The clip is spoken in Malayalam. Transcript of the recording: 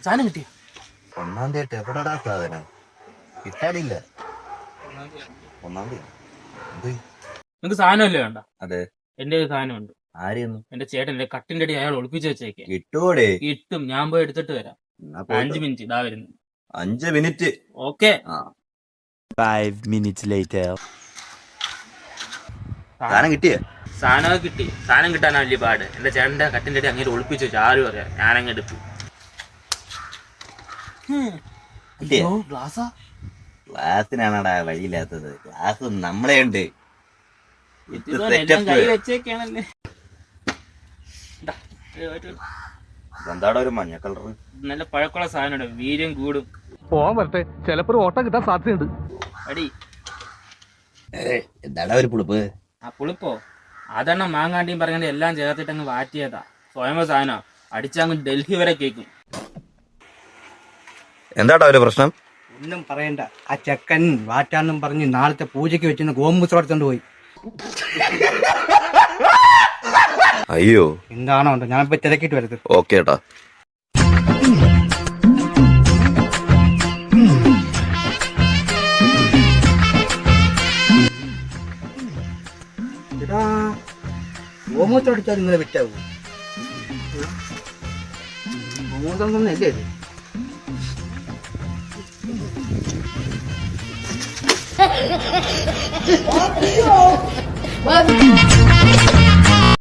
സാധനം കിട്ടിയ ഒന്നാം തീയതി എവിടെടാ സാധനം കിട്ടാനില്ല. ഒന്നാം തീയതി നിങ്ങക്ക് സാധനമല്ലേ വേണ്ട? അതെ, എന്റെ ഒരു സാധനമുണ്ട്. ആരെയൊന്നു എന്റെ ചേട്ടന്റെ കട്ടിന്റെ അടി അയാൾ ഒളിപ്പിച്ച് വെച്ചേക്കെ. കിട്ടൂടെ? കിട്ടും, ഞാൻ പോയി എടുത്തിട്ട് വരാം. 5 മിനിറ്റ് ഇതാ വരുന്നു. 5 മിനിറ്റ്. ഓക്കെ. 5 minutes later. സാധനം കിട്ടിയേ? സാധനം കിട്ടി. സാധനം കിട്ടാനാ വലിയ പാട്. എന്റെ ചേട്ടന്റെ കട്ടിന്റെ അടി അങ്ങനെ ഒളിപ്പിച്ച് വെച്ചു. ആരും അറിയാം. ഞാനങ്ങ് എടുത്തു. ഗ്ലാസിനാണടാ വഴിയില്ലാത്തത്. ഗ്ലാസ് നമ്മളെ ഉണ്ട്. എന്താടാ ഒരു മഞ്ഞ കളർ? നല്ല പഴക്കമുള്ള സാധനം, വീര്യം കൂടും. പോവാൻ വരട്ടെ, ചിലപ്പോ ഓട്ടം കിട്ടാൻ സാധ്യതയുണ്ട്. അടി എന്താടാ ഒരു പുളിപ്പ്? ആ പുളിപ്പോ അതെണ്ണം മാങ്ങാണ്ടിയും പറഞ്ഞാൽ എല്ലാം ചേർത്തിട്ട് അങ്ങ് വാറ്റിയതാ. സ്വയം സാധനം അടിച്ചങ്ങ് ഡൽഹി വരെ കേൾക്കും. എന്താടാ ഒരു പ്രശ്നം? ഒന്നും പറയണ്ട. ആ ചെക്കൻ വാറ്റാന്നും പറഞ്ഞ് നാളത്തെ പൂജയ്ക്ക് വെച്ചിരുന്ന ഗോമൂത്രം എടുത്തോണ്ട് പോയി. അയ്യോ, എന്താണോ ഉണ്ടോ, ഞാനിപ്പോ തിരക്കിട്ട് വരുന്നത്. ഓക്കെ ഏട്ടാ. ഗോമൂത്രം അടിച്ചാൽ ഇങ്ങനെ വിറ്റാവൂ? ഗോമൂത്രം തന്നെയല്ലേ ഇത്?